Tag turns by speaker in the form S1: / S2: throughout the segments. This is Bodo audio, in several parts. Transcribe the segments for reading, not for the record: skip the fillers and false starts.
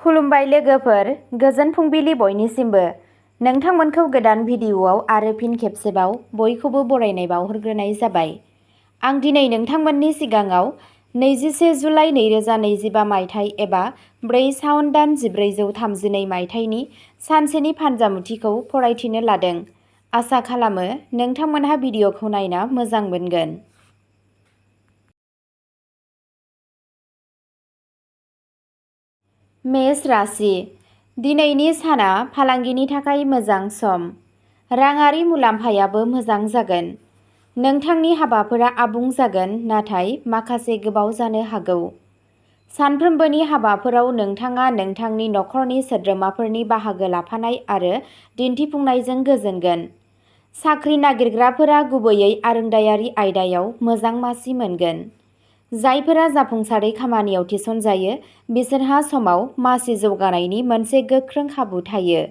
S1: खुलुमबाय लोगोफोर, गोजोन फुंबिलि बयनिसिमबो। नोंथांमोनखौ गोदान भिडिअ'आव आरो फिन खेबसेबाव बयखौबो बरायनाय बावहरग्रोनाय जाबाय। आं दिनै नोंथांमोननि सिगाङाव 21 जुलाइ 2025 मायथाइ एबा 4 सावन दान 1432 मायथाइनि सानसेनि फानजामुथिखौ फरायथिनो लादों। आसा खालामो नोंथांमोनहा भिडिअ'खौ नायना मोजां मोनगोन। मेष राशि। दिनैनि साना फालांगिनि थाखाय मोजां सम। राङारि मुलाम्फायाबो मोजां जागोन। नोंथांनि हाबाफोरा आबुं जागोन, नाथाय माखासे गोबाव जानो हागौ। सानफ्रोमबोनि हाबाफोराव नोंथाङा नोंथांनि नखरनि सोद्रोमाफोरनि बाहागो लाफानाय आरो दिन्थिफुंनायजों गोजोनगोन। साख्रि नागिरग्राफोरा गुबैयै आरोंदायारि आयदायाव मोजां मासि मोनगोन। जायफोरा जाफुंसारै खामानियाव थिसनजायो बिसोरहा समाव मासि जौगानायनि मोनसे गोख्रों खाबु थायो।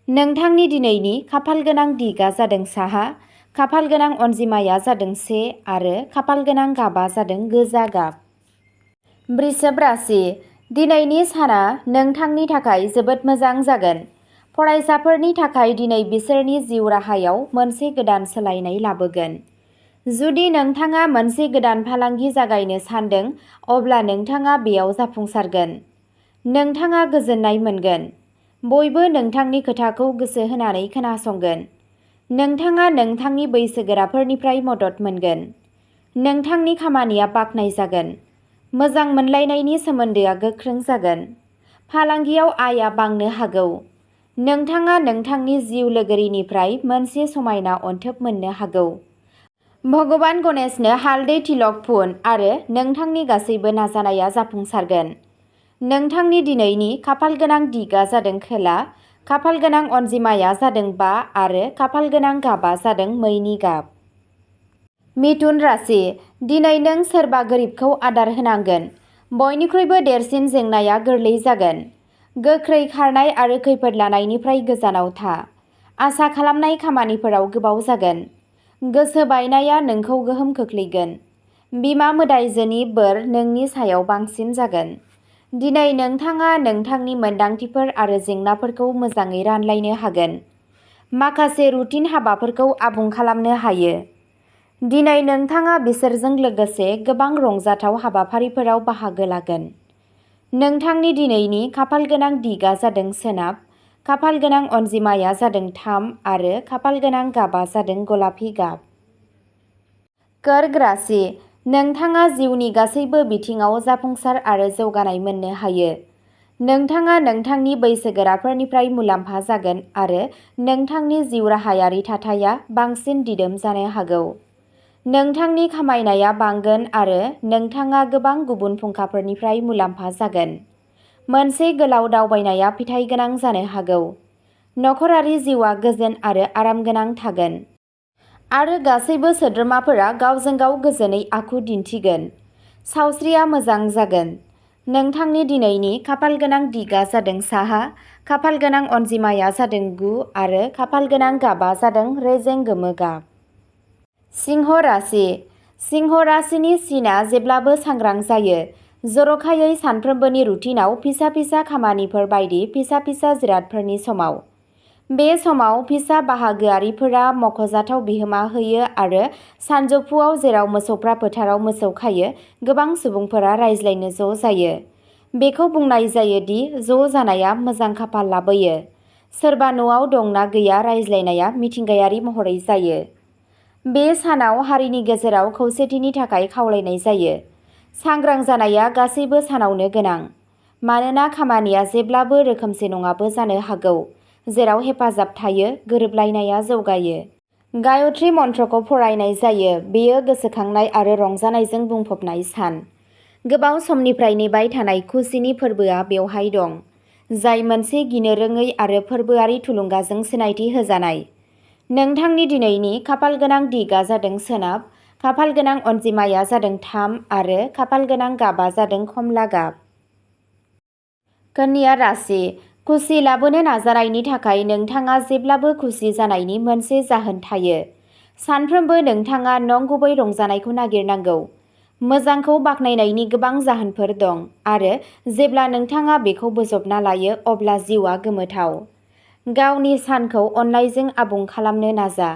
S1: नोंथांनि दिनैनि खाफालगोनां दिगआ जादों साहा, खाफालगोनां अनजिमाया जादों 1 आरो खाफालगोनां गाबा जादों गोजा गाब। वृषभ राशि। दिनैनि साना नोंथांनि थाखाय जोबोद मोजां जागोन। फरायसाफोरनि थाखाय दिनै बिसोरनि जिउ राहायाव मोनसे गोदान सोलायनाय लाबोगोन। जुदि नोंथाङा मोनसे गोदान फालांगि जागायनो सानदों, अब्ला नोंथाङा बेयाव जाफुंसारगोन। नोंथाङा गोजोननाय मोनगोन। बयबो नोंथांनि खोथाखौ गोसो होनानै खोनासंगोन। नोंथाङा नोंथांनि बैसोगोराफोरनिफ्राय मदद मोनगोन। नोंथांनि खामानिया बाख्नायजागोन। मोजां मोनलायनायनि सोमोन्दोआ गोख्रों जागोन। फालांगियाव आयआ बांनो हागौ। नोंथाङा नोंथांनि जिउ लोगोरिनिफ्राय मोनसे समायना अनथोब मोननो हागौ। भगबान गणेशनो हालदै तिलक फुन आरो नोंथांनि गासैबो नाजानाया जाफुंसारगोन। नोंथांनि दिनैनि खाफालगोनां दिगआ जादों खोला, खाफालगोनां अनजिमाया जादों 5 आरो खाफालगोनां गाबा जादों मैनि गाब। मिथुन राशि। दिनै नों सोरबा गोरिबखौ आदार होनांगोन। बयनिख्रुइबो देरसिन जेंनाया गोरलै जागोन। गोख्रै खारनाय आरो खैफोद लानायनिफ्राय गोजानाव था। आसा खालामनाय खामानिफोराव गोबाव जागोन। गोसो बायनाया नोंखौ गोहोम खोख्लैगोन। बिमा मोदायजोनि बोर नोंनि सायाव बांसिन जागोन। दिनै नोंथाङा नोंथांनि मोनदांथिफोर आरो जेंनाफोरखौ मोजाङै रानलायनो हागोन। माखासे रुटिन हाबाफोरखौ आबुं खालामनो हायो। दिनै नोंथाङा बिसोरजों लोगोसे गोबां रंजाथाव हाबाफारिफोराव बाहागो लागोन। नोंथांनि दिनैनि खाफालगोनां दिगआ जादों सोनाब, खाफालगोनां अनजिमाया जादों 3 आरो खाफालगोनां गाबा जादों गलापि गाब। कर्क राशि। नोंथाङा जिउनि गासैबो बिथिङाव जाफुंसार आरो जौगानाय मोननो हायो। नोंथाङा नोंथांनि बैसोगोराफोरनिफ्राय मुलाम्फा जागोन आरो नोंथांनि जिउ राहायारि थाथाया बांसिन दिदोम जानो हागौ। नोंथांनि खामायनाया बांगोन आरो नोंथाङा गोबां गुबुन फुंखाफोरनिफ्राय मुलाम्फा जागोन। मोनसे गोलाव दावबायनाया फिथाइ गोनां जानो हागौ। नखरारि जिउआ गोजोन आरो आरामगोनां थागोन। आरो गासैबो सोद्रोमाफोरा गावजों गाव गोजोनै आखु दिन्थिगोन। सावस्रिया मोजां जागोन। नोंथांनि दिनैनि खाफालगोनां दिगआ जादों साहा, खाफालगोनां अनजिमाया जादों 9 आरो खाफालगोनां गाबा जादों रेजें गोमो गाब। सिंह राशि। सिंह राशिनि सिनआ जेब्लाबो सांग्रां जायो, जर'खायै सानफ्रोमबोनि रुटिनआव फिसा फिसा खामानिफोर बायदि फिसा फिसा जिरादफोरनि समाव। बे समाव फिसा बाहागोआरिफोरा मख'जाथाव बिहोमा होयो आरो सानजौफुआव जेराव मोसौफ्रा फोथाराव मोसौ खायो, गोबां सुबुंफोरा रायज्लायनो ज' जायो। बेखौ बुंनाय जायो दि ज' जानाया मोजां खाफाल लाबोयो। सोरबा न'आव दं ना गैया रायज्लायनाया मिथिंगायारि महरै जायो। बे सानाव हारिनि गेजेराव खौसेथिनि थाखाय खावलायनाय जायो। सांग्रां जानाया गासैबो सानावनो गोनां। मानोना खामानिया जेब्लाबो रोखोमसे नङाबो जानो हागौ। जेराव हेफाजाब थायो, गोरोबलायनाया जौगायो। गायत्री मन्त्रखौ फरायनाय जायो। बेयो गोसोखांनाय आरो रंजानायजों बुंफबनाय सान। गोबाव समनिफ्राय नेबाय थानाय खुसिनि फोरबोआ बेवहाय दं, जाय मोनसे गिनो रोङै आरो फोरबोआरि थुलुंगाजों सिनायथि होजानाय। नोंथांनि दिनैनि खाफालगोनां दिगआ जादों सोनाब, खाफालगोनां अनजिमाया जादों 3 आरो खाफालगोनां गाबा जादों खमला गाब। कन्या राशि। खुसि लाबोनो नाजानायनि थाखाय नोंथाङा जेब्लाबो खुसि जानायनि मोनसे जाहोन थायो। सानफ्रोमबो नोंथाङा नंगुबै रंजानायखौ नागिरनांगौ। मोजांखौ बाख्नायनायनि गोबां जाहोनफोर दं आरो जेब्ला नोंथाङा बेखौ बोजबना लायो अब्ला जिउआ गोमोथाव। गावनि सानखौ अननायजों आबुं खालामनो नाजा।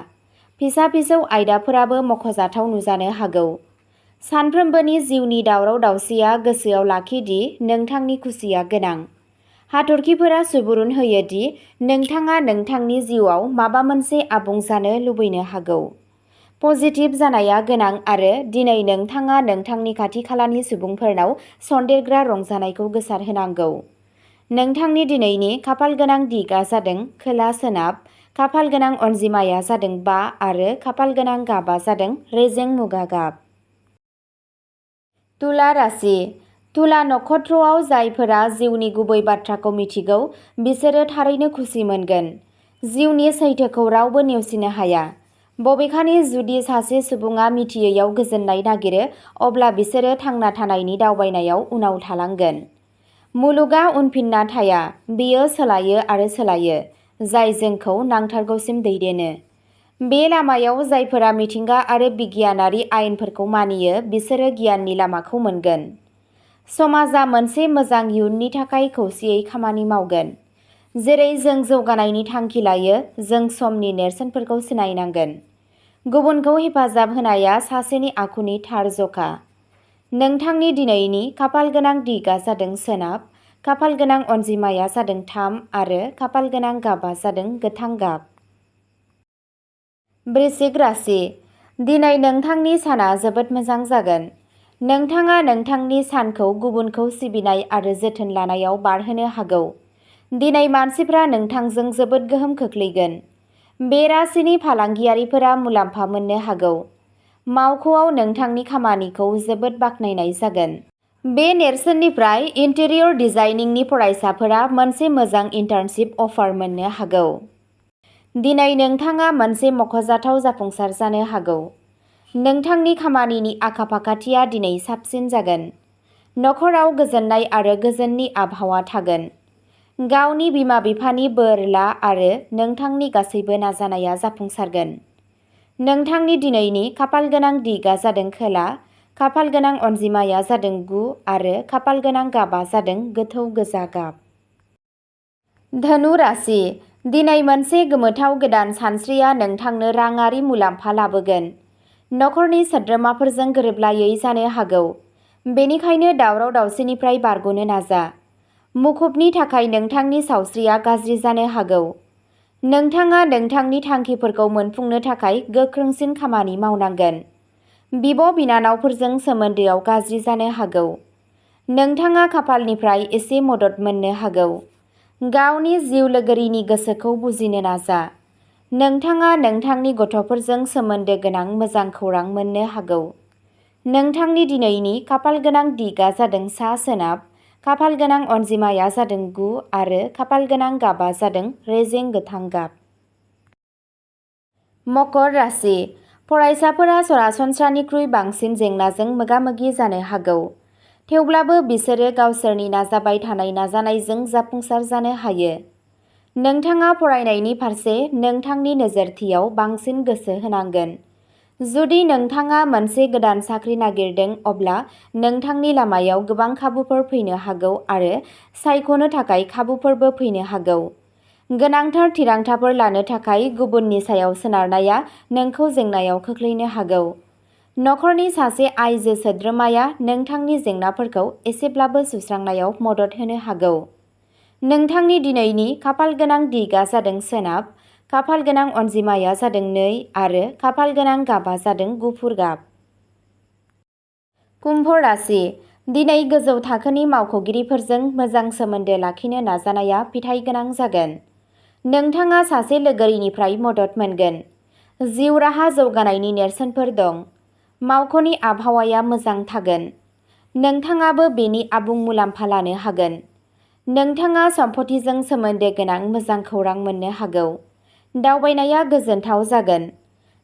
S1: फिसा-फिसौ आयदाफोराबो मख'जाथाव नुजानो हागौ। सानफ्रोमबोनि जिउनि दावराव-दावसिया गोसोआव लाखि दि नोंथांनि खुसिया गोनां। हाथरखिफोरा सुबुरुन होयो दि नोंथाङा नोंथांनि जिउआव माबा मोनसे आबुं जानो लुबैनो हागौ। पजिटिभ जानाया गोनां आरो दिनै नोंथाङा नोंथांनि खाथि-खालानि सुबुंफोरनाव सन्देरग्रा रंजानायखौ गोसारहोनांगौ। नोंथांनि दिनैनि खाफालगोनां दिगआ जादों खोला-सोनाब, खाफालगोनां अनजिमाया जादों 5 आरो खाफालगोनां गाबआ जादों रेजें मुगा गाब। तुला राशि। तुला नक्षत्रआव जायफोरा जिउनि गुबै बाथ्राखौ मिथिगौ बिसोरो थारैनो खुसि मोनगोन। जिउनि सैथोखौ रावबो नेवसिनो हाया। बबेखानि जुदि सासे सुबुङा मिथियैयाव गोजोननाय नागिरो अब्ला बिसोरो थांना थानायनि दावबायनायाव उनाव थालांगोन। मुलुगआ उनफिनना थाया, बेयो सोलायो आरो सोलायो, जाय जोंखौ नांथारगौसिम दैदेनो। बे लामायाव जायफोरा मिथिंगा आरो बिगियानारि आयेनफोरखौ मानियो बिसोरो गियाननि लामाखौ मोनगोन। समाजआ मोनसे मोजां इयुननि थाखाय खौसेयै खामानि मावगोन। जेरै जों जौगानायनि थांखि लायो, जों समनि नेरसोनफोरखौ सिनायनांगोन। गुबुनखौ हेफाजाब होनाया सासेनि आखुनि थार जखा। नोंथांनि दिनैनि खाफालगोनां दिगआ जादों सोनाब, खाफालगोनां अनजिमाया जादों 3 आरो खाफालगोनां गाबआ जादों गोथां गाब। वृश्चिक राशि। दिनै नोंथांनि साना जोबोद मोजां जागोन। नोंथाङा नोंथांनि सानखौ गुबुनखौ सिबिनाय आरो जोथोन लानायाव बारहोनो हागौ। दिनै मानसिफ्रा नोंथांजों जोबोद गोहोम खोख्लैगोन। बे राशिनि फालांगियारिफोरा मुलाम्फा मोननो हागौ। मावख'आव नोंथांनि खामानिखौ जोबोद बाख्नायनाय जागोन। बे नेरसोननिफ्राय इन्टेरियर डिजाइनिंनि फरायसाफोरा मोनसे मोजां इन्टार्नशिप अफार मोननो हागौ। दिनै नोंथाङा मोनसे मख'जाथाव जाफुंसार जानो हागौ। नोंथांनि खामानिनि आखा-फाखाथिया दिनै साबसिन जागोन। नखराव गोजोननाय आरो गोजोननि आबहावा थागोन। गावनि बिमा-बिफानि बोर ला आरो नोंथांनि गासैबो नाजानाया जाफुंसारगोन। नोंथांनि दिनैनि खाफालगोनां दिगआ जादों खोला, खाफालगोनां अनजिमाया जादों 9 आरो खाफालगोनां गाबआ जादों गोथौ गोजा गाब। धनु राशि। दिनै मोनसे गोमोथाव गोदान सानस्रिया नोंथांनो राङारि मुलाम्फा लाबोगोन। नखरनि सोद्रोमाफोरजों गोरोबलायै जानो हागौ। बेनिखायनो दावराव-दावसिनिफ्राय बारग'नो नाजा। मुखुबनि थाखाय नोंथांनि सावस्रिया गाज्रि जानो हागौ। नोंथाङा नोंथांनि थांखिफोरखौ मोनफुंनो थाखाय गोख्रोंसिन खामानि मावनांगोन। बिब'-बिनानावफोरजों सोमोन्दोआव गाज्रि जानो हागौ। नोंथाङा खाफालनिफ्राय एसे मदद मोननो हागौ। गावनि जिउ लोगोरिनि गोसोखौ बुजिनो नाजा। नोंथाङा नोंथांनि गथ'फोरजों सोमोन्दो गोनां मोजां खौरां मोननो हागौ। नोंथांनि दिनैनि खाफालगोनां दिगआ जादों सा-सोनाब, खाफालगोनां अनजिमाया जादों 9 आरो खाफालगोनां गाबआ जादों रेजें गोथां गाब। मकर राशि। फरायसाफोरा सरासनस्रानिख्रुइ बांसिन जेंनाजों मोगा-मोगि जानो हागौ। थेवब्लाबो बिसोरो गावसोरनि नाजाबाय थानाय नाजानायजों जाफुंसार जानो हायो। नोंथाङा फरायनायनि फारसे नोंथांनि नोजोरथियाव बांसिन गोसो होनांगोन। जुदि नोंथाङा मोनसे गोदान साख्रि नागिरदों अब्ला नोंथांनि लामायाव गोबां खाबुफोर फैनो हागौ आरो सायख'नो थाखाय खाबुफोरबो फैनो हागौ। गोनांथार थिरांथाफोर लानो थाखाय गुबुननि सायाव सोनारनाया नोंखौ जेंनायाव खोख्लैनो हागौ। नखरनि सासे आइजो सोद्रोमाया नोंथांनि जेंनाफोरखौ एसेब्लाबो सुस्रांनायाव मदद होनो हागौ। नोंथांनि दिनैनि खाफालगोनां दिगआ जादों सोनाब, खाफालगोनां अनजिमाया जादों 2 आरो खाफालगोनां गाबआ जादों गुफुर गाब। कुम्भ राशि। दिनै गोजौ थाखोनि मावख'गिरिफोरजों मोजां सोमोन्दो लाखिनो नाजानाया फिथाइ गोनां जागोन। नोंथाङा सासे लोगोरिनिफ्राय मदद मोनगोन। जिउ राहा जौगानायनि नेरसोनफोर दं। मावख'नि आबहावाया मोजां थागोन। नोंथाङाबो बेनि आबुं मुलाम्फा लानो हागोन। नोंथाङा सम्पथिजों सोमोन्दो गोनां मोजां खौरां मोननो हागौ। दावबायनाया गोजोनथाव जागोन।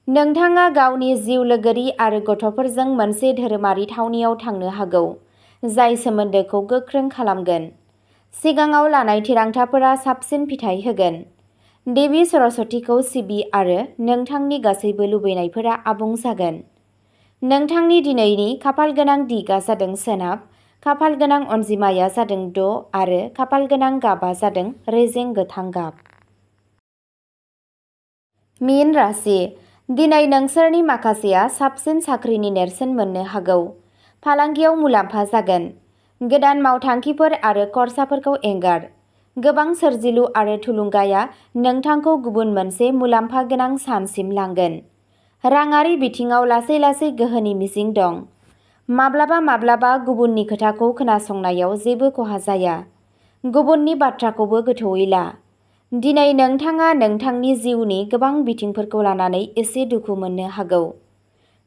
S1: नोंथाङा गावनि जिउ लोगोरि आरो गथ'फोरजों मोनसे धोरोमारि थावनियाव थांनो हागौ, जाय सोमोन्दोखौ गोख्रों खालामगोन। सिगाङाव लानाय थिरांथाफोरा साबसिन फिथाइ होगोन। देबि सरस्वतीखौ सिबि आरो नोंथांनि गासैबो लुबैनायफोरा आबुं जागोन। नोंथांनि दिनैनि खाफाल गोनां दिगा जादों सोनाब, खाफाल गोनां अनजिमाया जादों 6 आरो खाफाल गोनां गाबा जादों रेजें गोथां गाब। मीन राशि। दिनै नोंसोरनि माखासेया साबसिन साख्रिनि नेरसोन मोननो हागौ। फालांगियाव मुलाम्फा जागोन। गोदान मावथांखिफोर आरो खरसाफोरखौ एंगार। गोबां सोरजिलु आरो थुलुंगाया नोंथांखौ गुबुन मोनसे मुलाम्फा गोनां सानसिम लांगोन। राङारि बिथिङाव लासै लासै गोहोनि मिजिं दं। माब्लाबा माब्लाबा गुबुननि खोथाखौ खोनासंनायाव जेबो खहा जाया। गुबुननि बाथ्राखौबो गोथौवै ला। दिनै नोंथाङा नोंथांनि जिउनि गोबां बिथिंफोरखौ लानानै एसे दुखु मोननो हागौ।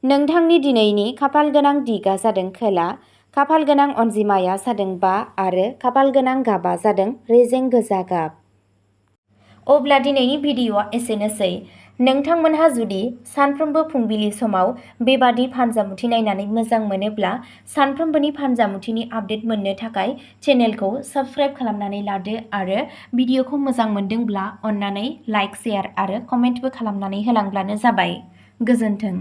S1: नोंथांनि दिनैनि खाफाल गोनां दिगा जादों खोला, खाफाल गोनां अनजिमाया जादों 5 आरो खाफाल गोनां गाबा जादों रेजें गोजा गाब। अब्ला दिनैनि भिडिअ'आ एसेनोसै। नोंथांमोनहा जुदि सानफ्रोमबो फुंबिलि समाव बेबादि फानजामुथि नायनानै मोजां मोनोब्ला सानफ्रोमबोनि फानजामुथिनि आपडेट मोननो थाखाय चेनेलखौ साबस्क्राइब खालामनानै लादो आरो भिडिअ'खौ मोजां मोनदोंब्ला अन्नानै लाइक, शेयार आरो कमेन्टबो खालामनानै होलांब्लानो जाबाय। गोजोन्थों।